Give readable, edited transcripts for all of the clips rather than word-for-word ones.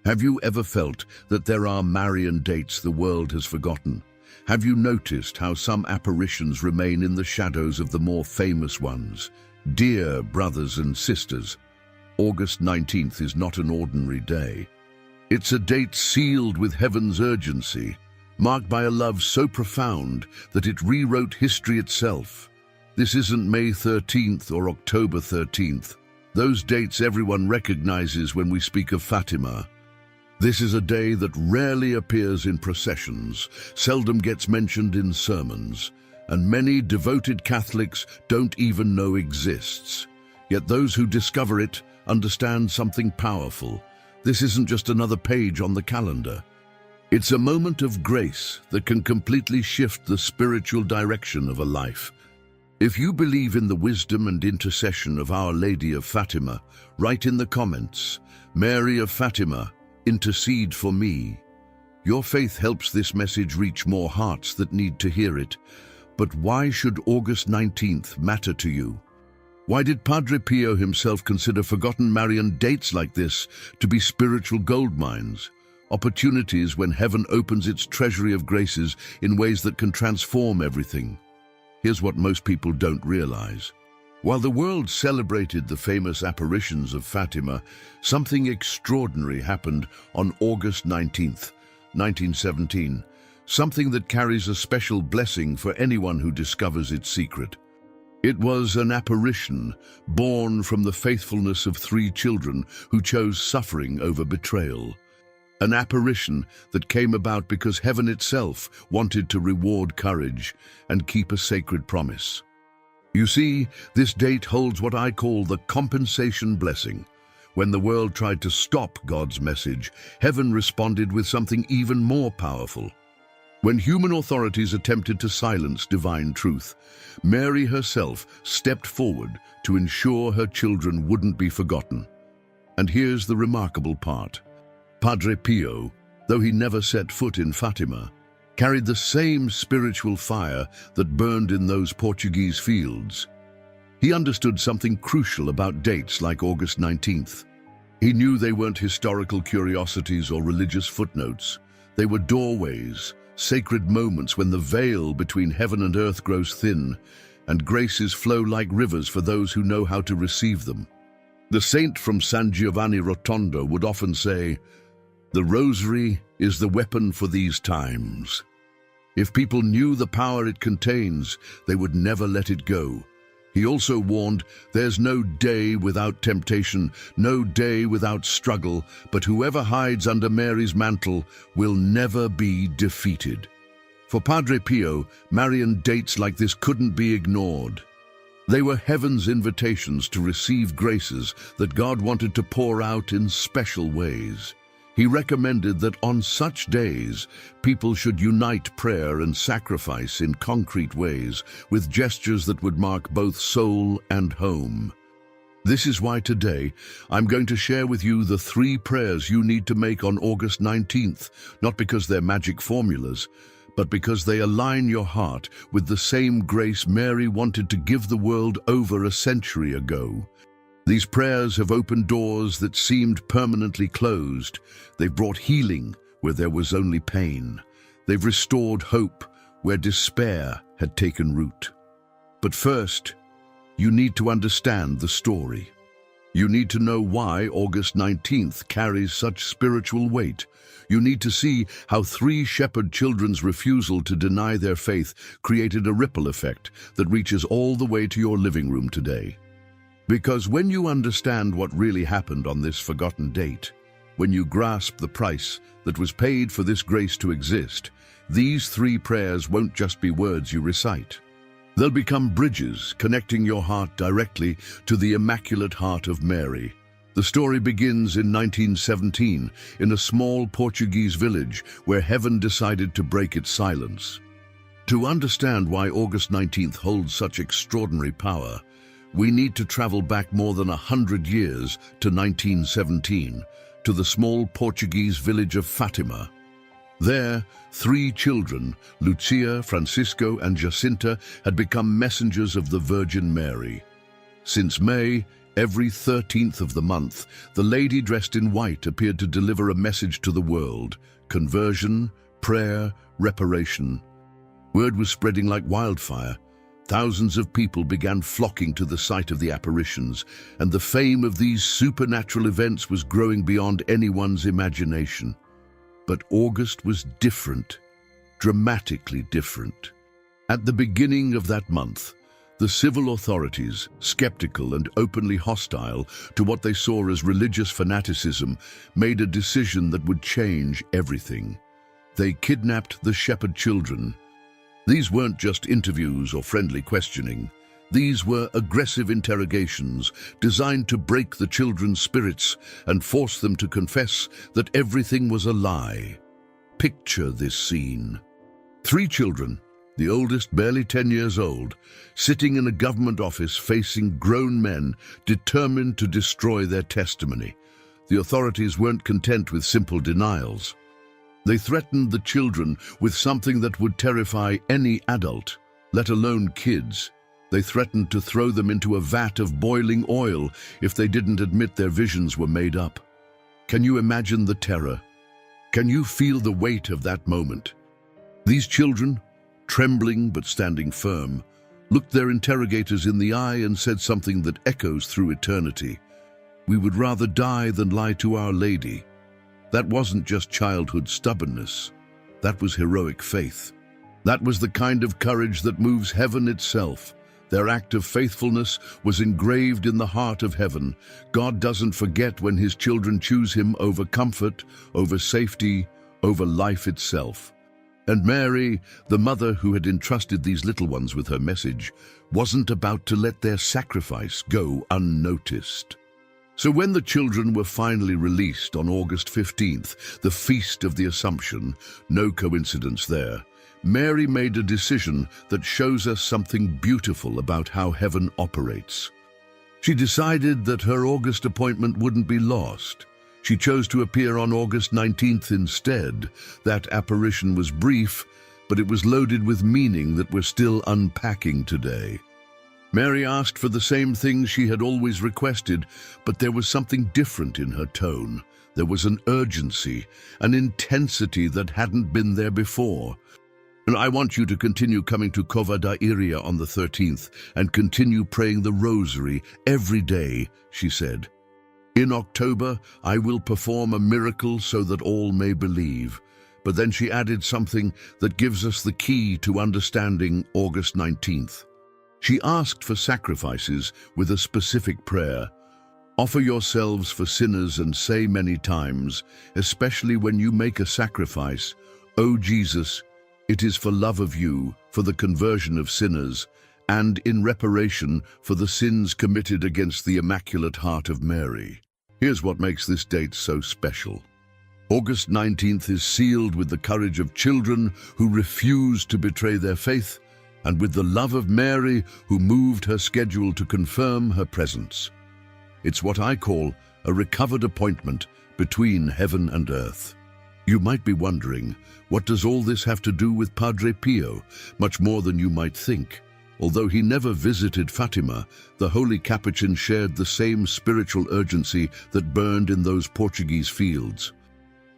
Have you ever felt that there are Marian dates the world has forgotten? Have you noticed how some apparitions remain in the shadows of the more famous ones? Dear brothers and sisters, August 19th is not an ordinary day. It's a date sealed with heaven's urgency, marked by a love so profound that it rewrote history itself. This isn't May 13th or October 13th, those dates everyone recognizes when we speak of Fatima. This is a day that rarely appears in processions, seldom gets mentioned in sermons, and many devoted Catholics don't even know exists. Yet those who discover it understand something powerful. This isn't just another page on the calendar. It's a moment of grace that can completely shift the spiritual direction of a life. If you believe in the wisdom and intercession of Our Lady of Fatima, write in the comments, "Mary of Fatima, intercede for me." Your faith helps this message reach more hearts that need to hear it. But why should August 19th matter to you? Why did Padre Pio himself consider forgotten Marian dates like this to be spiritual gold mines? Opportunities when heaven opens its treasury of graces in ways that can transform everything. Here's what most people don't realize. While the world celebrated the famous apparitions of Fatima, something extraordinary happened on August 19th, 1917, something that carries a special blessing for anyone who discovers its secret. It was an apparition born from the faithfulness of 3 children who chose suffering over betrayal. An apparition that came about because heaven itself wanted to reward courage and keep a sacred promise. You see, this date holds what I call the compensation blessing. When the world tried to stop God's message, heaven responded with something even more powerful. When human authorities attempted to silence divine truth, Mary herself stepped forward to ensure her children wouldn't be forgotten. And here's the remarkable part. Padre Pio, though he never set foot in Fatima, carried the same spiritual fire that burned in those Portuguese fields. He understood something crucial about dates like August 19th. He knew they weren't historical curiosities or religious footnotes. They were doorways, sacred moments when the veil between heaven and earth grows thin, and graces flow like rivers for those who know how to receive them. The saint from San Giovanni Rotondo would often say, "The rosary is the weapon for these times." If people knew the power it contains, they would never let it go. He also warned, "There's no day without temptation, no day without struggle, but whoever hides under Mary's mantle will never be defeated." For Padre Pio, Marian dates like this couldn't be ignored. They were heaven's invitations to receive graces that God wanted to pour out in special ways. He recommended that on such days, people should unite prayer and sacrifice in concrete ways, with gestures that would mark both soul and home. This is why today, I'm going to share with you the 3 prayers you need to make on August 19th, not because they're magic formulas, but because they align your heart with the same grace Mary wanted to give the world over a century ago. These prayers have opened doors that seemed permanently closed. They've brought healing where there was only pain. They've restored hope where despair had taken root. But first, you need to understand the story. You need to know why August 19th carries such spiritual weight. You need to see how 3 shepherd children's refusal to deny their faith created a ripple effect that reaches all the way to your living room today. Because when you understand what really happened on this forgotten date, when you grasp the price that was paid for this grace to exist, these 3 prayers won't just be words you recite. They'll become bridges connecting your heart directly to the Immaculate Heart of Mary. The story begins in 1917 in a small Portuguese village where heaven decided to break its silence. To understand why August 19th holds such extraordinary power, we need to travel back more than 100 years to 1917, to the small Portuguese village of Fatima. There, 3 children, Lucia, Francisco, and Jacinta, had become messengers of the Virgin Mary. Since May, Every 13th of the month, the lady dressed in white appeared to deliver a message to the world: conversion, prayer, reparation. Word was spreading like wildfire. Thousands of people began flocking to the site of the apparitions, and the fame of these supernatural events was growing beyond anyone's imagination. But August was different, dramatically different. At the beginning of that month, the civil authorities, skeptical and openly hostile to what they saw as religious fanaticism, made a decision that would change everything. They kidnapped the shepherd children. These weren't just interviews or friendly questioning. These were aggressive interrogations designed to break the children's spirits and force them to confess that everything was a lie. Picture this scene. 3 children, the oldest barely 10 years old, sitting in a government office facing grown men determined to destroy their testimony. The authorities weren't content with simple denials. They threatened the children with something that would terrify any adult, let alone kids. They threatened to throw them into a vat of boiling oil if they didn't admit their visions were made up. Can you imagine the terror? Can you feel the weight of that moment? These children, trembling but standing firm, looked their interrogators in the eye and said something that echoes through eternity. "We would rather die than lie to Our Lady." That wasn't just childhood stubbornness. That was heroic faith. That was the kind of courage that moves heaven itself. Their act of faithfulness was engraved in the heart of heaven. God doesn't forget when His children choose Him over comfort, over safety, over life itself. And Mary, the mother who had entrusted these little ones with her message, wasn't about to let their sacrifice go unnoticed. So when the children were finally released on August 15th, the Feast of the Assumption, no coincidence there, Mary made a decision that shows us something beautiful about how heaven operates. She decided that her August appointment wouldn't be lost. She chose to appear on August 19th instead. That apparition was brief, but it was loaded with meaning that we're still unpacking today. Mary asked for the same things she had always requested, but there was something different in her tone. There was an urgency, an intensity that hadn't been there before. "And I want you to continue coming to Cova da Iria on the 13th and continue praying the rosary every day," she said. "In October, I will perform a miracle so that all may believe." But then she added something that gives us the key to understanding August 19th. She asked for sacrifices with a specific prayer. "Offer yourselves for sinners and say many times, especially when you make a sacrifice, 'O Jesus, it is for love of you, for the conversion of sinners, and in reparation for the sins committed against the Immaculate Heart of Mary.'" Here's what makes this date so special. August 19th is sealed with the courage of children who refused to betray their faith, and with the love of Mary who moved her schedule to confirm her presence. It's what I call a recovered appointment between heaven and earth. You might be wondering, what does all this have to do with Padre Pio? Much more than you might think. Although he never visited Fatima, the Holy Capuchin shared the same spiritual urgency that burned in those Portuguese fields.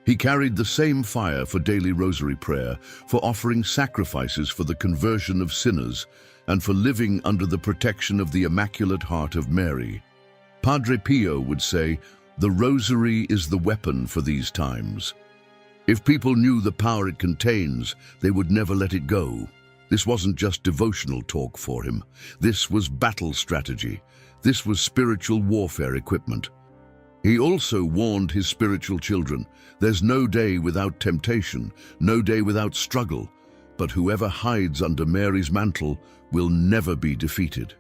He carried the same fire for daily rosary prayer, for offering sacrifices for the conversion of sinners, and for living under the protection of the Immaculate Heart of Mary. Padre Pio would say, "The rosary is the weapon for these times." If people knew the power it contains, they would never let it go. This wasn't just devotional talk for him. This was battle strategy. This was spiritual warfare equipment. He also warned his spiritual children, "There's no day without temptation, no day without struggle, but whoever hides under Mary's mantle will never be defeated."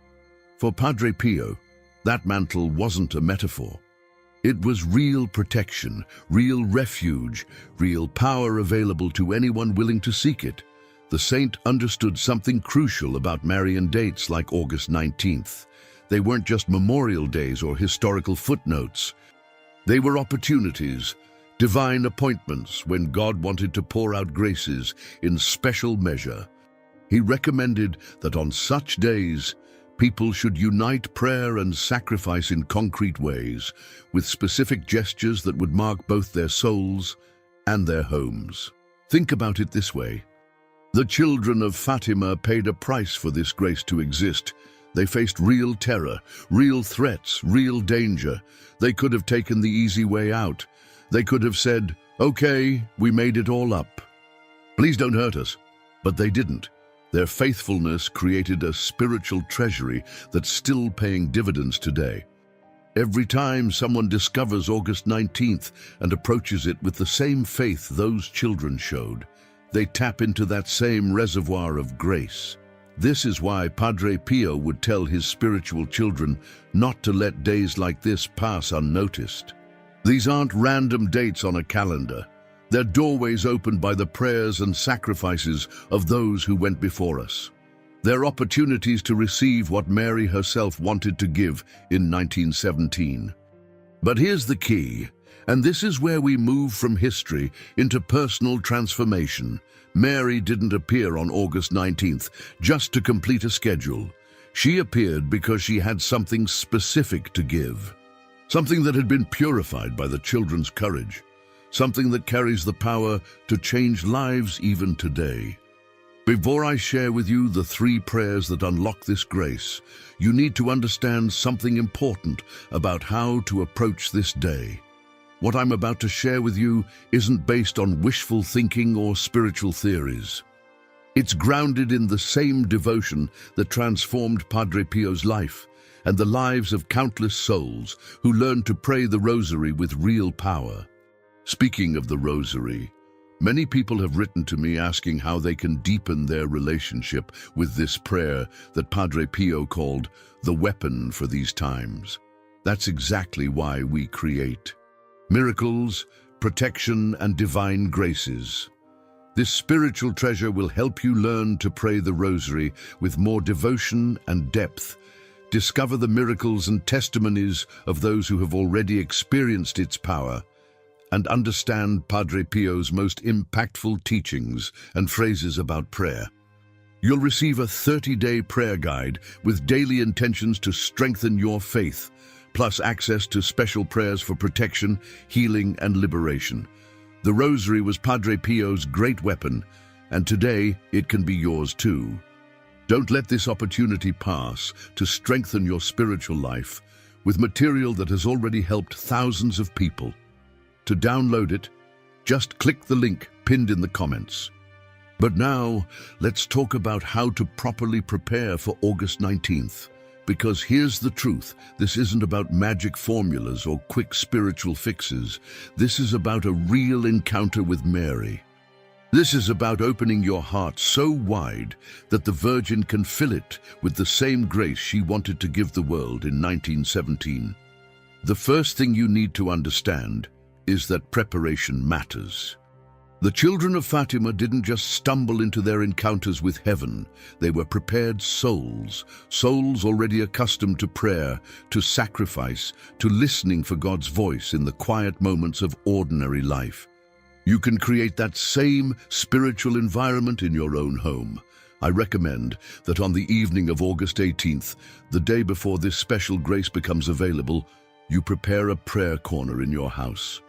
For Padre Pio, that mantle wasn't a metaphor. It was real protection, real refuge, real power available to anyone willing to seek it. The saint understood something crucial about Marian dates like August 19th. They weren't just memorial days or historical footnotes. They were opportunities, divine appointments when God wanted to pour out graces in special measure. He recommended that on such days, People should unite prayer and sacrifice in concrete ways, with specific gestures that would mark both their souls and their homes. Think about it this way. The children of Fatima paid a price for this grace to exist. They faced real terror, real threats, real danger. They could have taken the easy way out. They could have said, "Okay, we made it all up. Please don't hurt us." But they didn't. Their faithfulness created a spiritual treasury that's still paying dividends today. Every time someone discovers August 19th and approaches it with the same faith those children showed, they tap into that same reservoir of grace. This is why Padre Pio would tell his spiritual children not to let days like this pass unnoticed. These aren't random dates on a calendar. They're doorways opened by the prayers and sacrifices of those who went before us. They're opportunities to receive what Mary herself wanted to give in 1917. But here's the key, and this is where we move from history into personal transformation. Mary didn't appear on August 19th just to complete a schedule. She appeared because she had something specific to give. Something that had been purified by the children's courage. Something that carries the power to change lives even today. Before I share with you the 3 prayers that unlock this grace, you need to understand something important about how to approach this day. What I'm about to share with you isn't based on wishful thinking or spiritual theories. It's grounded in the same devotion that transformed Padre Pio's life and the lives of countless souls who learned to pray the Rosary with real power. Speaking of the Rosary, many people have written to me asking how they can deepen their relationship with this prayer that Padre Pio called the weapon for these times. That's exactly why we create miracles, protection, and divine graces. This spiritual treasure will help you learn to pray the Rosary with more devotion and depth, discover the miracles and testimonies of those who have already experienced its power, and understand Padre Pio's most impactful teachings and phrases about prayer. You'll receive a 30-day prayer guide with daily intentions to strengthen your faith, plus access to special prayers for protection, healing, and liberation. The Rosary was Padre Pio's great weapon, and today it can be yours too. Don't let this opportunity pass to strengthen your spiritual life with material that has already helped thousands of people. To download it, just click the link pinned in the comments. But now, let's talk about how to properly prepare for August 19th. Because here's the truth, this isn't about magic formulas or quick spiritual fixes. This is about a real encounter with Mary. This is about opening your heart so wide that the Virgin can fill it with the same grace she wanted to give the world in 1917. The first thing you need to understand is that preparation matters. The children of Fatima didn't just stumble into their encounters with heaven. They were prepared souls, souls already accustomed to prayer, to sacrifice, to listening for God's voice in the quiet moments of ordinary life. You can create that same spiritual environment in your own home. I recommend that on the evening of August 18th, the day before this special grace becomes available, you prepare a prayer corner in your house.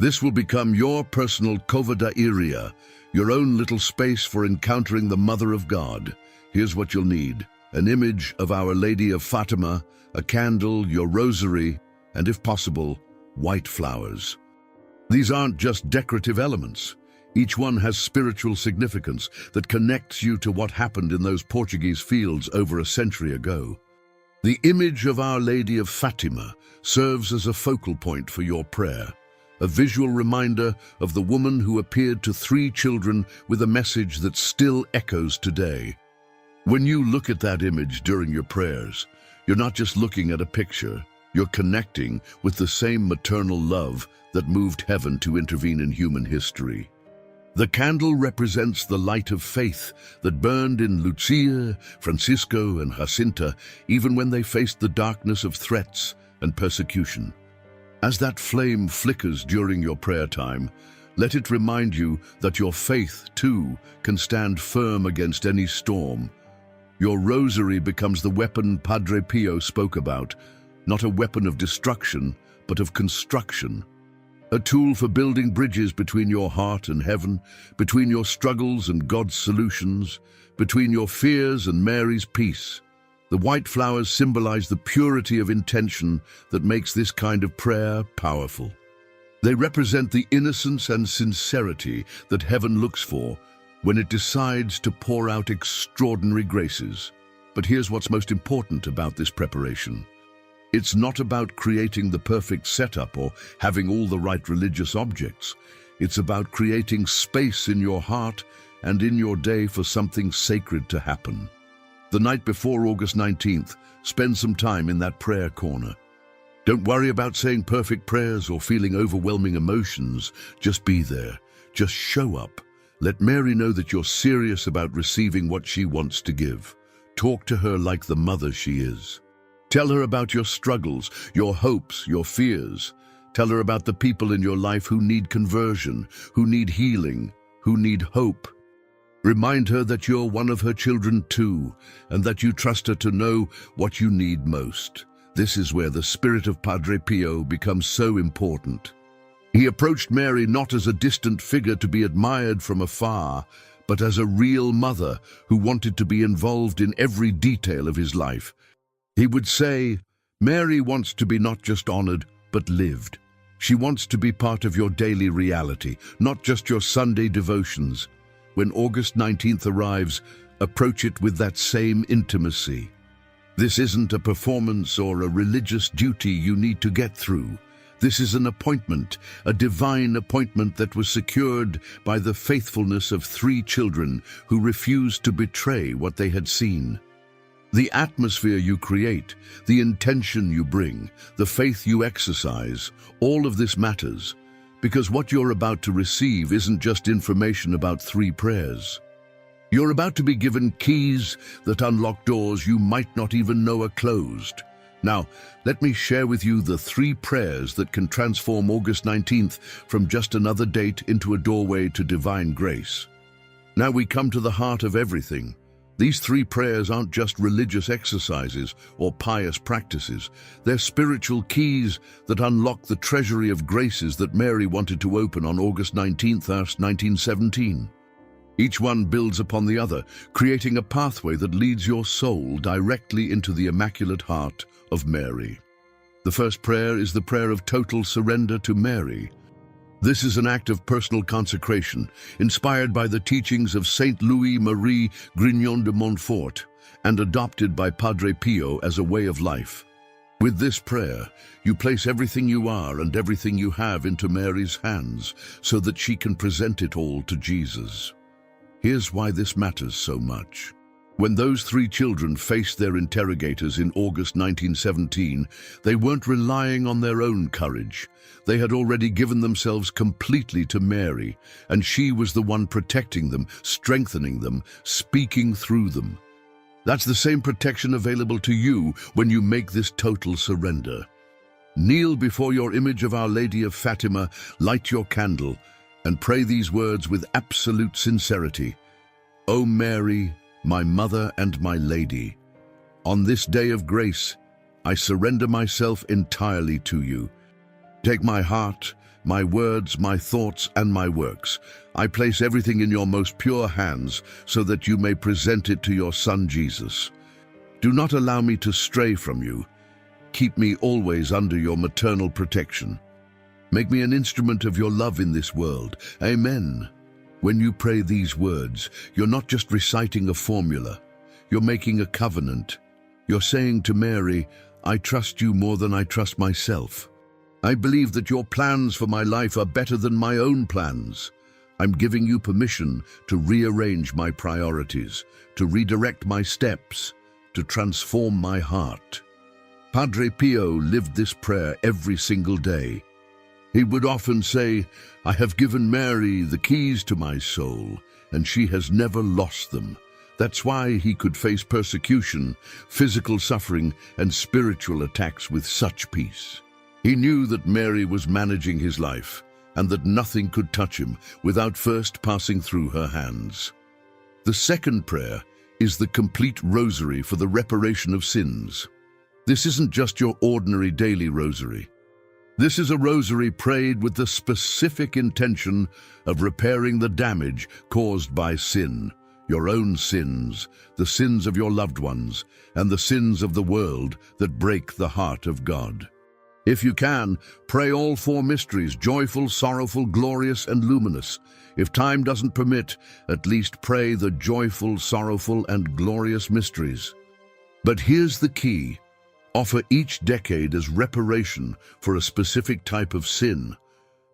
This will become your personal Cova area, your own little space for encountering the Mother of God. Here's what you'll need: an image of Our Lady of Fatima, a candle, your rosary, and if possible, white flowers. These aren't just decorative elements. Each one has spiritual significance that connects you to what happened in those Portuguese fields over a century ago. The image of Our Lady of Fatima serves as a focal point for your prayer, a visual reminder of the woman who appeared to 3 children with a message that still echoes today. When you look at that image during your prayers, you're not just looking at a picture, you're connecting with the same maternal love that moved heaven to intervene in human history. The candle represents the light of faith that burned in Lucia, Francisco, and Jacinta, even when they faced the darkness of threats and persecution. As that flame flickers during your prayer time, let it remind you that your faith, too, can stand firm against any storm. Your rosary becomes the weapon Padre Pio spoke about, not a weapon of destruction, but of construction. A tool for building bridges between your heart and heaven, between your struggles and God's solutions, between your fears and Mary's peace. The white flowers symbolize the purity of intention that makes this kind of prayer powerful. They represent the innocence and sincerity that heaven looks for when it decides to pour out extraordinary graces. But here's what's most important about this preparation. It's not about creating the perfect setup or having all the right religious objects. It's about creating space in your heart and in your day for something sacred to happen. The night before August 19th, spend some time in that prayer corner. Don't worry about saying perfect prayers or feeling overwhelming emotions. Just be there. Just show up. Let Mary know that you're serious about receiving what she wants to give. Talk to her like the mother she is. Tell her about your struggles, your hopes, your fears. Tell her about the people in your life who need conversion, who need healing, who need hope. Remind her that you're one of her children too, and that you trust her to know what you need most. This is where the spirit of Padre Pio becomes so important. He approached Mary not as a distant figure to be admired from afar, but as a real mother who wanted to be involved in every detail of his life. He would say, Mary wants to be not just honored, but lived. She wants to be part of your daily reality, not just your Sunday devotions. When August 19th arrives, approach it with that same intimacy. This isn't a performance or a religious duty you need to get through. This is an appointment, a divine appointment that was secured by the faithfulness of 3 children who refused to betray what they had seen. The atmosphere you create, the intention you bring, the faith you exercise, all of this matters, because what you're about to receive isn't just information about 3 prayers. You're about to be given keys that unlock doors you might not even know are closed. Now, let me share with you the 3 prayers that can transform August 19th from just another date into a doorway to divine grace. Now we come to the heart of everything. These 3 prayers aren't just religious exercises or pious practices. They're spiritual keys that unlock the treasury of graces that Mary wanted to open on August 19th, 1917. Each one builds upon the other, creating a pathway that leads your soul directly into the Immaculate Heart of Mary. The first prayer is the prayer of total surrender to Mary. This is an act of personal consecration, inspired by the teachings of Saint Louis-Marie Grignon de Montfort and adopted by Padre Pio as a way of life. With this prayer, you place everything you are and everything you have into Mary's hands so that she can present it all to Jesus. Here's why this matters so much. When those 3 children faced their interrogators in August 1917, they weren't relying on their own courage. They had already given themselves completely to Mary, and she was the one protecting them, strengthening them, speaking through them. That's the same protection available to you when you make this total surrender. Kneel before your image of Our Lady of Fatima, light your candle, and pray these words with absolute sincerity. O Mary, my Mother and my Lady, on this day of grace, I surrender myself entirely to you. Take my heart, my words, my thoughts, and my works. I place everything in your most pure hands so that you may present it to your Son Jesus. Do not allow me to stray from you. Keep me always under your maternal protection. Make me an instrument of your love in this world. Amen. When you pray these words, you're not just reciting a formula. You're making a covenant. You're saying to Mary, I trust you more than I trust myself. I believe that your plans for my life are better than my own plans. I'm giving you permission to rearrange my priorities, to redirect my steps, to transform my heart. Padre Pio lived this prayer every single day. He would often say, I have given Mary the keys to my soul, and she has never lost them. That's why he could face persecution, physical suffering, and spiritual attacks with such peace. He knew that Mary was managing his life, and that nothing could touch him without first passing through her hands. The second prayer is the complete rosary for the reparation of sins. This isn't just your ordinary daily rosary. This is a rosary prayed with the specific intention of repairing the damage caused by sin, your own sins, the sins of your loved ones, and the sins of the world that break the heart of God. If you can, pray all four mysteries, joyful, sorrowful, glorious, and luminous. If time doesn't permit, at least pray the joyful, sorrowful, and glorious mysteries. But here's the key. Offer each decade as reparation for a specific type of sin.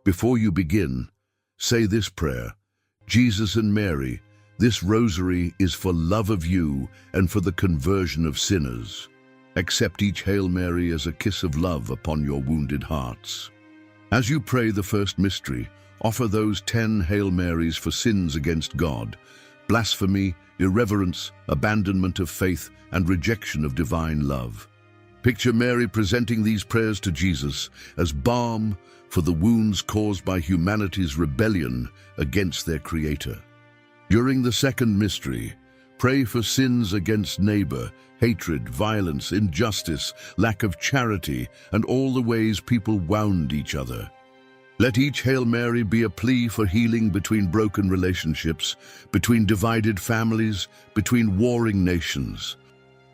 Before you begin, say this prayer: Jesus and Mary, this rosary is for love of you and for the conversion of sinners. Accept each Hail Mary as a kiss of love upon your wounded hearts. As you pray the first mystery, offer those 10 Hail Marys for sins against God, blasphemy, irreverence, abandonment of faith, and rejection of divine love. Picture Mary presenting these prayers to Jesus as balm for the wounds caused by humanity's rebellion against their Creator. During the second mystery, pray for sins against neighbor, hatred, violence, injustice, lack of charity, and all the ways people wound each other. Let each Hail Mary be a plea for healing between broken relationships, between divided families, between warring nations.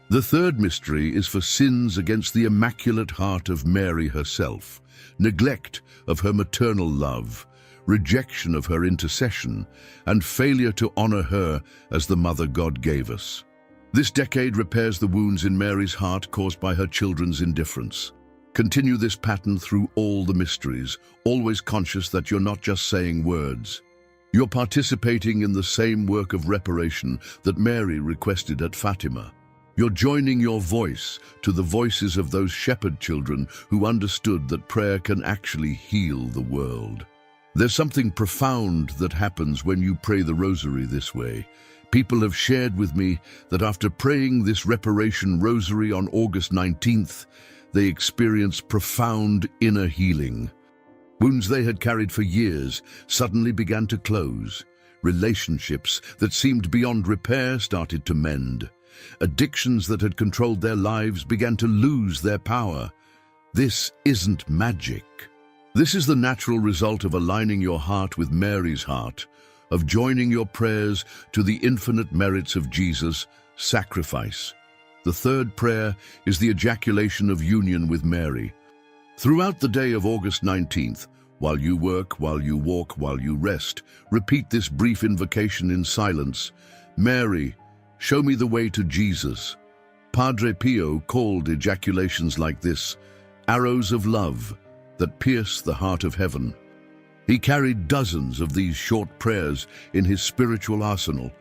The third mystery is for sins against the Immaculate Heart of Mary herself, neglect of her maternal love, rejection of her intercession, and failure to honor her as the Mother God gave us. This decade repairs the wounds in Mary's heart caused by her children's indifference. Continue this pattern through all the mysteries, always conscious that you're not just saying words. You're participating in the same work of reparation that Mary requested at Fatima. You're joining your voice to the voices of those shepherd children who understood that prayer can actually heal the world. There's something profound that happens when you pray the rosary this way. People have shared with me that after praying this reparation rosary on August 19th, they experienced profound inner healing. Wounds they had carried for years suddenly began to close. Relationships that seemed beyond repair started to mend. Addictions that had controlled their lives began to lose their power. This isn't magic. This is the natural result of aligning your heart with Mary's heart, of joining your prayers to the infinite merits of Jesus' sacrifice. The third prayer is the ejaculation of union with Mary. Throughout the day of August 19th, while you work, while you walk, while you rest, repeat this brief invocation in silence. Mary, show me the way to Jesus. Padre Pio called ejaculations like this arrows of love that pierce the heart of heaven. He carried dozens of these short prayers in his spiritual arsenal,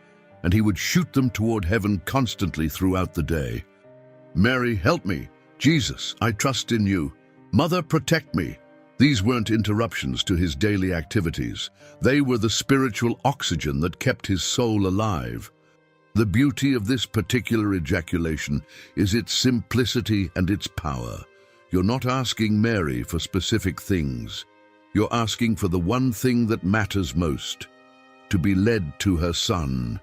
and he would shoot them toward heaven constantly throughout the day. Mary, help me. Jesus, I trust in you. Mother, protect me. These weren't interruptions to his daily activities. They were the spiritual oxygen that kept his soul alive. The beauty of this particular ejaculation is its simplicity and its power. You're not asking Mary for specific things. You're asking for the one thing that matters most, to be led to her Son.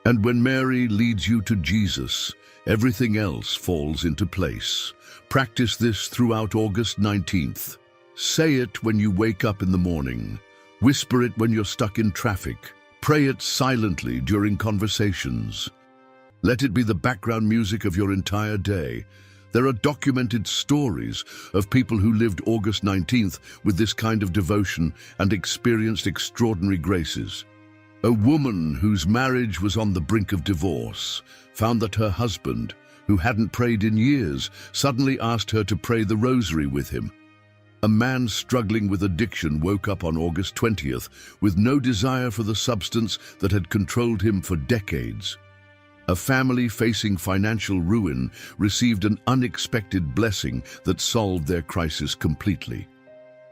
And when Mary leads you to Jesus, everything else falls into place. Practice this throughout August 19th. Say it when you wake up in the morning. Whisper it when you're stuck in traffic. Pray it silently during conversations. Let it be the background music of your entire day. There are documented stories of people who lived August 19th with this kind of devotion and experienced extraordinary graces. A woman whose marriage was on the brink of divorce found that her husband, who hadn't prayed in years, suddenly asked her to pray the rosary with him. A man struggling with addiction woke up on August 20th with no desire for the substance that had controlled him for decades. A family facing financial ruin received an unexpected blessing that solved their crisis completely.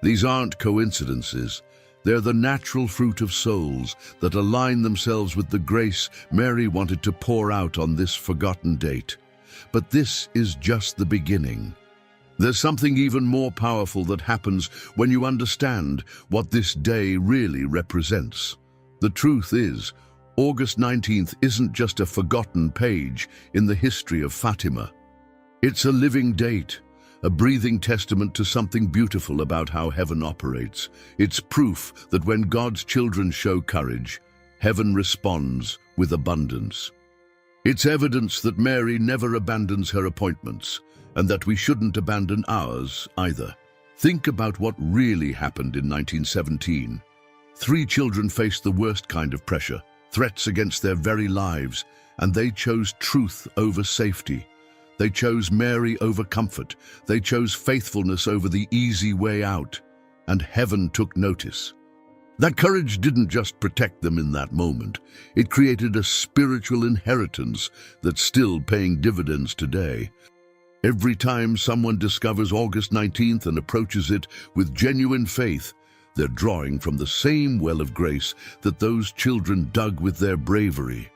These aren't coincidences. They're the natural fruit of souls that align themselves with the grace Mary wanted to pour out on this forgotten date. But this is just the beginning. There's something even more powerful that happens when you understand what this day really represents. The truth is, August 19th isn't just a forgotten page in the history of Fatima. It's a living date, a breathing testament to something beautiful about how heaven operates. It's proof that when God's children show courage, heaven responds with abundance. It's evidence that Mary never abandons her appointments, and that we shouldn't abandon ours either. Think about what really happened in 1917. 3 children faced the worst kind of pressure, threats against their very lives, and they chose truth over safety. They chose Mary over comfort. They chose faithfulness over the easy way out, and heaven took notice. That courage didn't just protect them in that moment. It created a spiritual inheritance that's still paying dividends today. Every time someone discovers August 19th and approaches it with genuine faith, they're drawing from the same well of grace that those children dug with their bravery.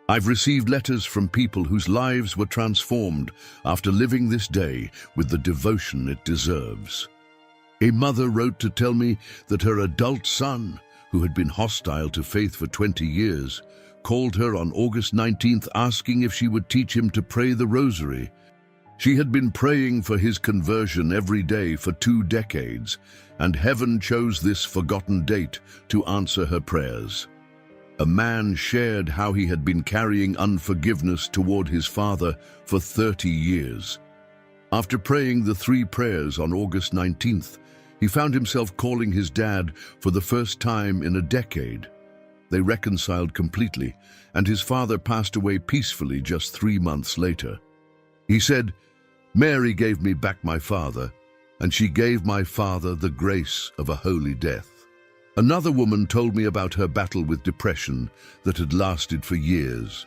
I've received letters from people whose lives were transformed after living this day with the devotion it deserves. A mother wrote to tell me that her adult son, who had been hostile to faith for 20 years, called her on August 19th asking if she would teach him to pray the rosary. She had been praying for his conversion every day for 2 decades, and heaven chose this forgotten date to answer her prayers. A man shared how he had been carrying unforgiveness toward his father for 30 years. After praying the 3 prayers on August 19th, he found himself calling his dad for the first time in a decade. They reconciled completely, and his father passed away peacefully just 3 months later. He said, "Mary gave me back my father, and she gave my father the grace of a holy death." Another woman told me about her battle with depression that had lasted for years.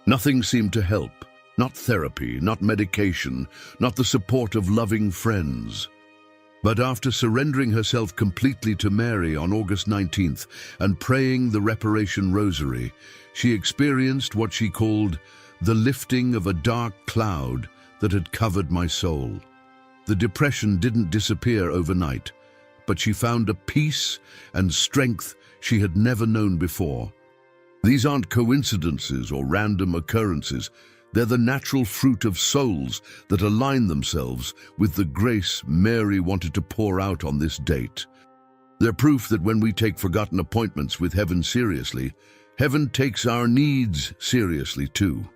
Nothing seemed to help, not therapy, not medication, not the support of loving friends. But after surrendering herself completely to Mary on August 19th and praying the reparation rosary, she experienced what she called the lifting of a dark cloud that had covered my soul. The depression didn't disappear overnight, but she found a peace and strength she had never known before. These aren't coincidences or random occurrences. They're the natural fruit of souls that align themselves with the grace Mary wanted to pour out on this date. They're proof that when we take forgotten appointments with heaven seriously, heaven takes our needs seriously too.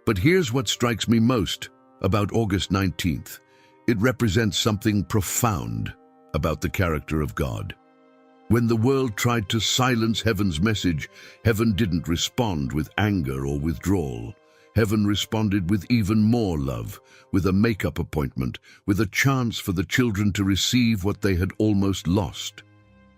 But here's what strikes me most about August 19th. It represents something profound about the character of God. When the world tried to silence heaven's message, heaven didn't respond with anger or withdrawal. Heaven responded with even more love, with a make-up appointment, with a chance for the children to receive what they had almost lost.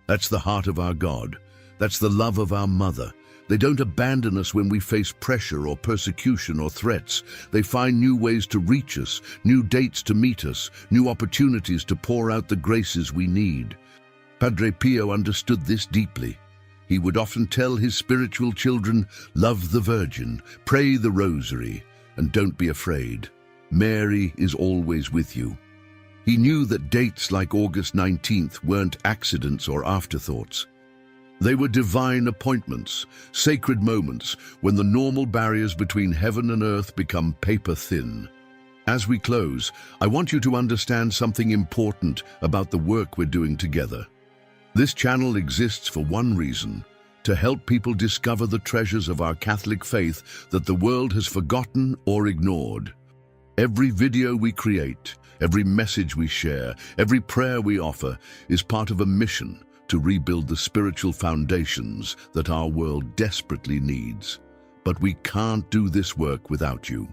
That's the heart of our God. That's the love of our Mother. They don't abandon us when we face pressure or persecution or threats. They find new ways to reach us, new dates to meet us, new opportunities to pour out the graces we need. Padre Pio understood this deeply. He would often tell his spiritual children, "Love the Virgin, pray the rosary, and don't be afraid. Mary is always with you." He knew that dates like August 19th weren't accidents or afterthoughts. They were divine appointments, sacred moments when the normal barriers between heaven and earth become paper thin. As we close, I want you to understand something important about the work we're doing together. This channel exists for one reason: to help people discover the treasures of our Catholic faith that the world has forgotten or ignored. Every video we create, every message we share, every prayer we offer is part of a mission to rebuild the spiritual foundations that our world desperately needs. But we can't do this work without you.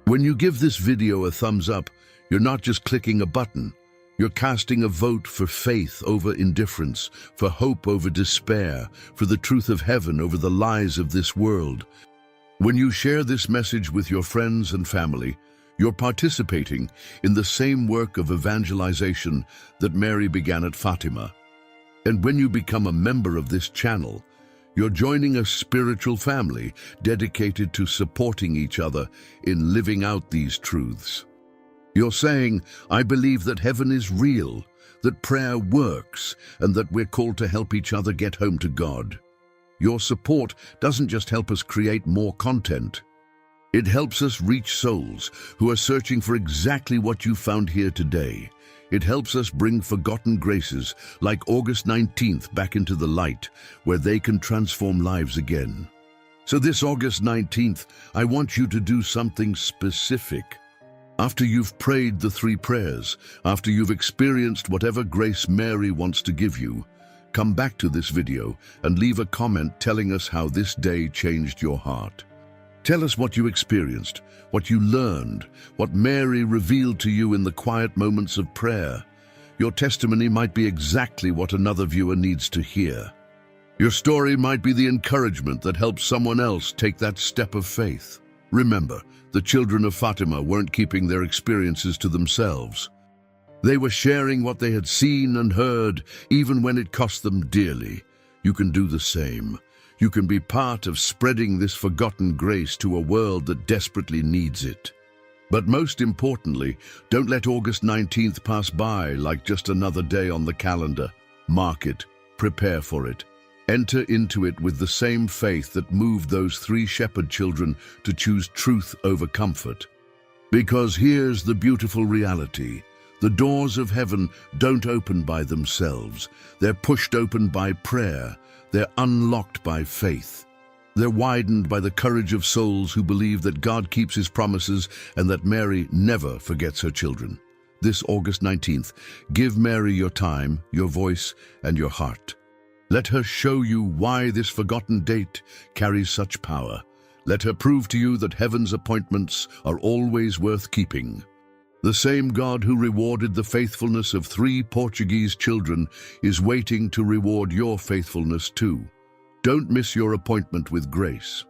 When you give this video a thumbs up, you're not just clicking a button. You're casting a vote for faith over indifference, for hope over despair, for the truth of heaven over the lies of this world. When you share this message with your friends and family, you're participating in the same work of evangelization that Mary began at Fatima. And when you become a member of this channel, you're joining a spiritual family dedicated to supporting each other in living out these truths. You're saying, "I believe that heaven is real, that prayer works, and that we're called to help each other get home to God." Your support doesn't just help us create more content. It helps us reach souls who are searching for exactly what you found here today. It helps us bring forgotten graces like August 19th back into the light, where they can transform lives again. So this August 19th, I want you to do something specific. After you've prayed the 3 prayers, after you've experienced whatever grace Mary wants to give you, come back to this video and leave a comment telling us how this day changed your heart. Tell us what you experienced, what you learned, what Mary revealed to you in the quiet moments of prayer. Your testimony might be exactly what another viewer needs to hear. Your story might be the encouragement that helps someone else take that step of faith. Remember, the children of Fatima weren't keeping their experiences to themselves. They were sharing what they had seen and heard, even when it cost them dearly. You can do the same. You can be part of spreading this forgotten grace to a world that desperately needs it. But most importantly, don't let August 19th pass by like just another day on the calendar. Mark it, prepare for it. Enter into it with the same faith that moved those 3 shepherd children to choose truth over comfort. Because here's the beautiful reality. The doors of heaven don't open by themselves. They're pushed open by prayer. They're unlocked by faith. They're widened by the courage of souls who believe that God keeps his promises and that Mary never forgets her children. This August 19th, give Mary your time, your voice, and your heart. Let her show you why this forgotten date carries such power. Let her prove to you that heaven's appointments are always worth keeping. The same God who rewarded the faithfulness of 3 Portuguese children is waiting to reward your faithfulness too. Don't miss your appointment with grace.